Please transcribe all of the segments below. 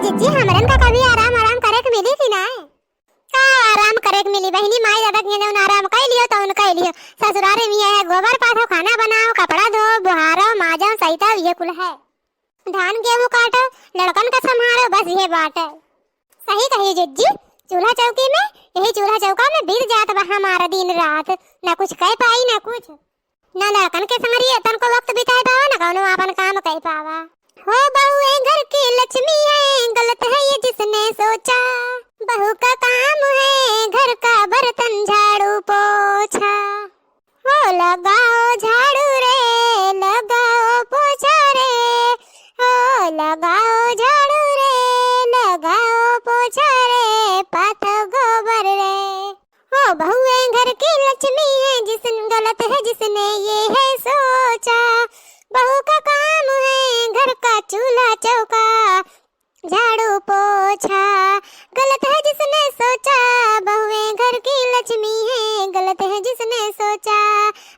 जिज्जी हमरन का कभी आराम आराम करे के मिली थी ना? का आराम करे के मिली बहनी, माई दादा के ने आराम कर लियो तो उनका लियो। ससुरारे में है गोबर पाथो, खाना बनाओ, कपड़ा धो, बुहारो, माजो, सहिता ये कुल है। धान गेहूं काटो, लड़कन का संभालो, बस ये बात है। सही कही जिज्जी, चूल्हा चौकी में यही चूल्हा चौका में बीत जात बा हमारा दिन रात। ना कुछ कह पाई ना कुछ, ना लड़कन के संगरिए तन को वक्त बिताए पावा, ना कौनो अपन काम कह पावा। हो बहू घर की लक्ष्मी है, गलत है ये जिसने सोचा। बहू का काम है घर का बर्तन झाड़ू पोछा। हो लगाओ झाड़ू रे, लगाओ पोछा रे, हो लगाओ झाड़ू रे, लगाओ पोछा रे, पाथो गोबर रे। हो बहू घर की लक्ष्मी है, जिसने गलत है जिसने ये है सोचा। बहू का काम है घर का चूल्हा चौका, झाड़ू पोछा। गलत है जिसने सोचा, बहुएं घर की लक्ष्मी है, गलत है जिसने सोचा।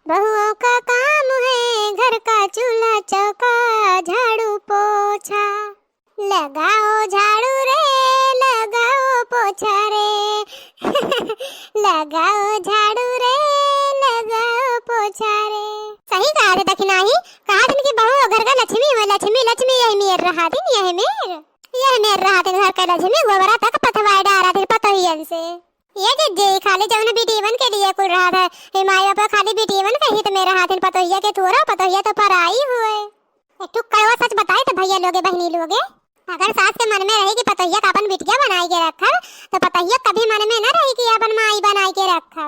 बहुओं का काम है घर का चूल्हा चौका, झाड़ू पोछा। लगाओ झाड़ू रे, लगाओ पोछा रे लगाओ झाड़ू रे, लगाओ पोछा रे। सही कहा थे दखिनाही, कहा दिन की बहू घर का लक्ष्मी है, लक्ष्मी लक्ष्मी यही मेर रहा दिन, यही मेर रहा दिन घर का लक्ष्मी। गोबरा तक पथवाए डारा दिन पतोहियन से। ये जे खाली जौन बीटीवन के लिए कुल रहा था, हे माई बापा खाली बीटीवन का ही तो मेरा हाथ इन पतोहिया के थोड़ा, पतोहिया तो पराई हुए। एक कड़वा सच बताए तो भैया लोगे बहनी लोगे, अगर सास के मन में रही कि पतोहिया का अपन बिटिया बनाई के रखा, तो पतोहिया कभी मन में न रही कि अपन माई बनाई के रखा।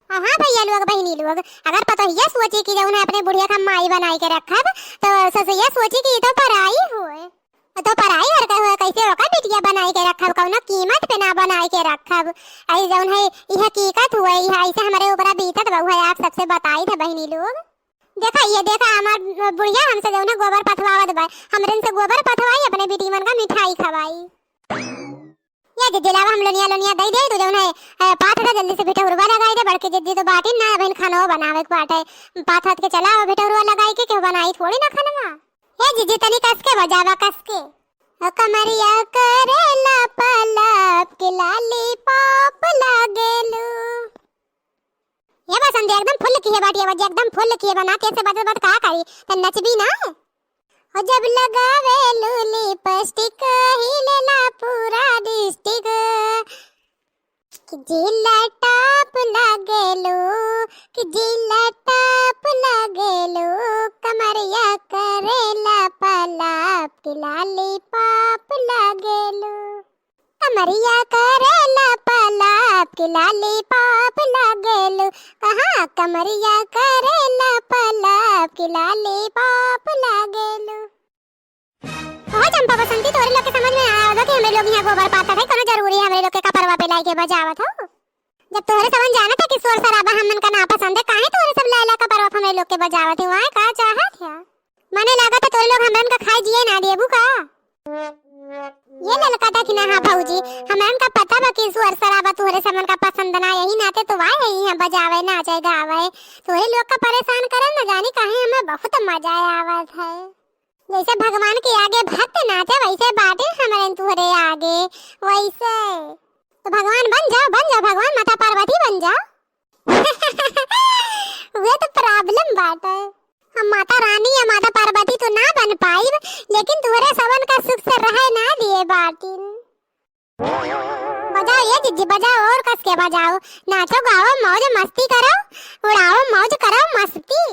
हाँ भैया लोग बहनी लोग, अगर पतोहिया सोची कि उन्हें अपने बुढ़िया का माई बनाई के रखा, तो ससुया सोची कि तो पराई हुए, तो पराई और हुए कैसे होकर बिटिया बनाई के रखा, कौनो कीमत पे ना बनाई के रखा। ऐसे जौन है यह हकीकत हुए, यह ऐसे हमारे ऊपर बीतत बहु है, आप सबसे बताई थे बहनी लोग। देखा ये देखा हमार बुढ़िया हमसे जौन है गोबर पथवावत बा, हमरन से गोबर पथवाई, अपने बेटी मन का मिठाई खवाई। ये जिलावा हम लोनिया लोनिया दई दे तो जौन है पाथरा जल्दी से भिटौरवा लगाई दे, बड़के जिद्दी तो बाटी ना बहन खानो बनावे के बाटे, पाथत के चला भिटौरवा लगाई के क्यों बनाई थोड़ी ना खानवा। हे जिज्जी तनी कस के बजावा कस के। कमरिया करेला पलाप के लाली पॉप लागेलू। ये बस हम एकदम फुल की है बाटी, बजे एकदम फुल की है बना कैसे बद का करी त नचबी ना। और जब लगावे लूली लिपस्टिक हिलेला पूरा डिस्ट्रिक्ट, कि जिला टॉप लागेलू, कि जिला टॉप लागेलू। कमरिया करेला पलाप की लाली पॉप लागेलू। कमरिया करेला पलाप की लाली पॉप लागेलू। कहाँ कमरिया करेला पलाप की लाली पॉप लागेलू। हो चंपा बसंती, तोरे लोग के समझ में आया होगा कि हमें लोग यहाँ गोबर पाता है, कोनो जरूरी है हमें लोग के कपरवा पे लाई के बजावत हो। जब तोरे समझ जाना था कि शोर शराबा हमन का ना पसंद है, काहे तोरे सब लाला कपरवा हमें लोग के बजावत है, वहां का चाहत है। मने लगा था तोरे लोग हमन का खाई जिए ना देबू का। ये ललका था कि ना हाँ भौजी, हमन का पता बा कि शोर शराबा तोरे समन का पसंद ना, यही नाते तो वाए है यहाँ बजावे नाचे गावे, तोरे लोग का परेशान करे न जानी काहे हमें बहुत मजा आवत है। जैसे भगवान के आगे भक्त नाचे वैसे बाटे हमारे तुहरे आगे वैसे। तो भगवान बन जाओ भगवान, माता पार्वती बन जाओ वे तो प्रॉब्लम बाटे, हम माता रानी या माता पार्वती तो ना बन पाई, लेकिन तुहरे सबन का सुख से रहे ना दिए बाटिन। बजाओ ये जिज्जी बजाओ, और कस के बजाओ, नाचो गाओ मौज मस्ती करो, उड़ाओ मौज करो मस्ती।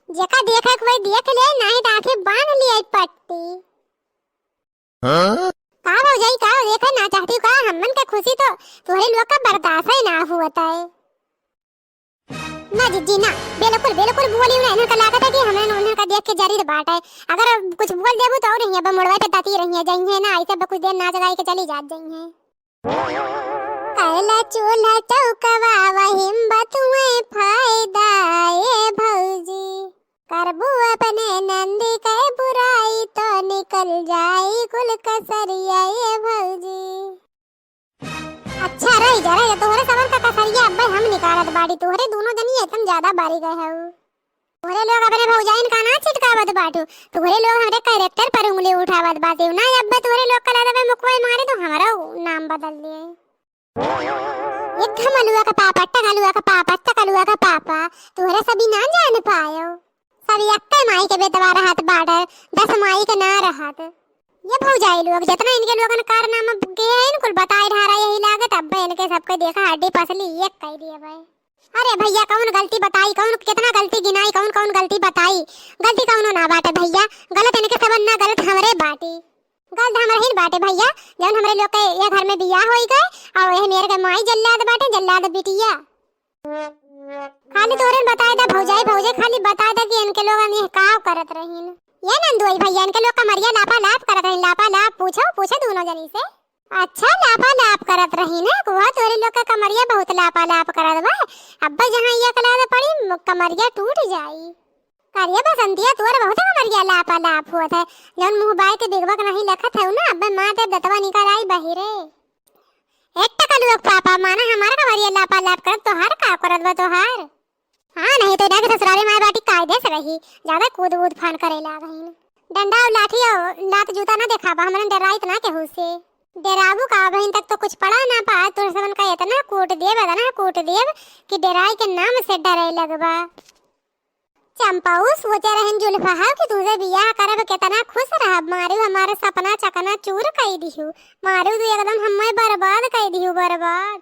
जेका देखे कोई देख ले, नहीं तो आंखें बांध लिए पट्टी। का हो जाई का देखे ना चाहती का, हमन के खुशी तो तोहरे लोग का बर्दाश्त ही ना होता है ना जिज्जी ना। बिल्कुल बिल्कुल बोली ना, इनका लागत है कि हमन उन्हें का देख के जरी बात है, अगर कुछ बोल देबू तो और यहां पे मुड़वा पे ताती रही है जाई है ना, ऐसे कुछ देर नाच गाई के चली जात जाई है। करला चूल्हा चौकवा वहिम बतुए फायदा ए भौजी, करबू अपने नंदी के बुराई तो निकल जाई कुल कसरिया ये भौजी। अच्छा रही जरा तोहरे समन का कसरिया अब हम निकालत बाड़ी, तोहरे दोनों जनी एकदम ज्यादा बारी गए है। तोहरे लोग अपने भौजाइन का ना चिटकावत बाटू, तोहरे लोग हमरे कैरेक्टर पर उंगली उठावत बाटे ना। अब्बे तोहरे लोग कला दबे मुकवाई मारे तो हमारा नाम बदल दिए। एकदम अलुआ का पापा, टकलुआ का पापा, टकलुआ का पापा, तोहरे सभी ना जान पायो। सभी अक्के माई के बेतवा रहत बाटे, 10 माई के ना रहत। ये भौजाई लोग जितना इनके लोगन कारनामा के है इनको बताई ढारा यही लागत। अब्बे इनके सबके देखा हड्डी पसली एक कह दिए भाई। अरे भैया कौन गलती बताई, कौन कितना गलती गिनाई, कौन कौन गलती बताई। गलती कौनो ना बाटे भैया, गलत इनके सबन ना, गलत हमरे बाटे। गलत हमरे ही बाटे भैया, जौन हमरे लोग के ये घर में बियाह होई गए और ये मेरे के माई जल्लाद बाटे, जल्लाद बिटिया। खाली तोरे बताए दा भौजाई भौजे, खाली बता दे कि इनके लोगन ये का करत रहीन। ये नंदुई भैया इनके लोग कमरिया लापा लाप करत रहीन, लापा लाप पूछो दोनों जनी से। अच्छा लापा लाप करत रही ना, कुआ तोरे लोग का कमरिया बहुत लापा लाप करत बा। अब्बा जहां ये कला पड़ी कमरिया टूट जाई। करिया बसंतिया तोर बहुत कमरिया लापा लाप होत है, जौन मुंह बाय के देखबक नहीं लखत है ना। अब्बे मां ते दतवा निकल आई बहिरे। एक टका लोग पापा माना हमारा कमरिया लापा लाप करत तो हर का करत बा तोहार। हां नहीं तो ना के ससुराले मां बाटी कायदे से रही, ज्यादा कूद वूद फान करे लागहिन। डंडा और लाठी और लात जूता ना देखाबा, हमन डराइत ना केहू से। डेराबू का बहन तक तो कुछ पड़ा ना पा, तोर सबन का इतना कोट देव इतना कोट देव कि डेराई के नाम से डरे लगबा। चंपाऊ सोचे रहन जुल्फा कि तुझे बियाह करब कितना खुश रहब, मारू हमारे सपना चकना चूर कई दिहु, मारू तू एकदम हम्मे बर्बाद कई दिहु, बर्बाद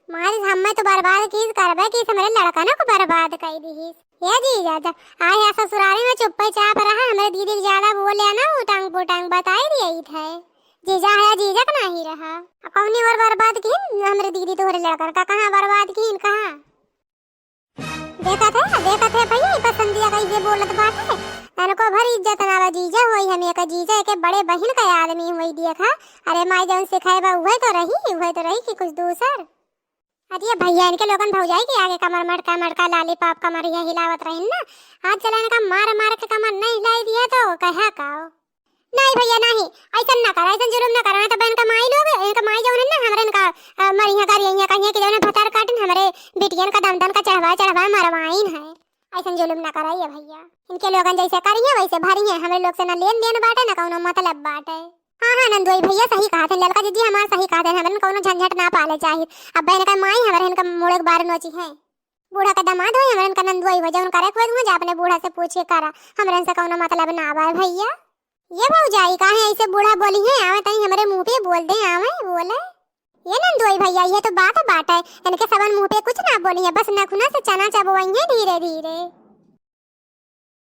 मारी हम्मे तो बर्बाद कीस करबे कि हमारे लड़का ना को बर्बाद कई दिहिस। ये जी जादा आए ससुराले में चुप्पे चाप रहा, हमारे दीदी ज्यादा बोले ना उटांग पुटांग बताई दिए थे। जीजा है जीजा का नहीं रहा, कौनी और बर्बाद की हमरे दीदी तोहरे लड़का का कहां बर्बाद की कहां। देखा थे भैया पसंदिया कैसे बोलत बात है, इनको भर इज्जत ना जीजा होई, हम एक जीजा के बड़े बहन का आदमी होई देखा। अरे माई जौन सिखाएबा उहे तो रही कि कुछ दूसर। अरे भैया इनके लोगन भौजाई के आगे कमर मटका लाली पाप कमर ये हिलावत रहिन ना, हाथ चलाने का मार के कमर नहीं हिलाई दिया तो कहा काओ। नहीं भैया नहीं, ऐसा ना कर, ऐसा जुर्म ना करना। तो बहन का माई लोग इनका माई जौन है ना हमरे इनका मरिया करिया कहिए कि जौन भतार काटन हमरे बिटियन का दमदन का चढ़वा मरवाइन है। ऐसा जुर्म ना कराइए भैया, इनके लोगन जैसे करिए वैसे भरिए, हमरे लोग से ना लेन देन बाटे ना कौनो मतलब बाटे। हां नंदोई भैया सही कहा थे, लड़का दीदी हमार सही कहा थे, हमरे कौनो झंझट ना पाले चाहिए। अब बहन का माई हमरे इनका मोड़े के बार नोची है, बूढ़ा का दामाद होई हमरे इनका नंदोई हो जौन करे कोई जा अपने बूढ़ा से पूछे करा, हमरे से कौनो मतलब ना बा भैया। ये भौजाई काहे ऐसे बूढ़ा बोली है, आवे तई हमरे मुंह पे बोल दे, आवे बोले। ये नंदोई भैया ये तो बात है, इनके सबन मुंह पे कुछ ना बोली है, बस नखुना से चना चबवाई है धीरे धीरे।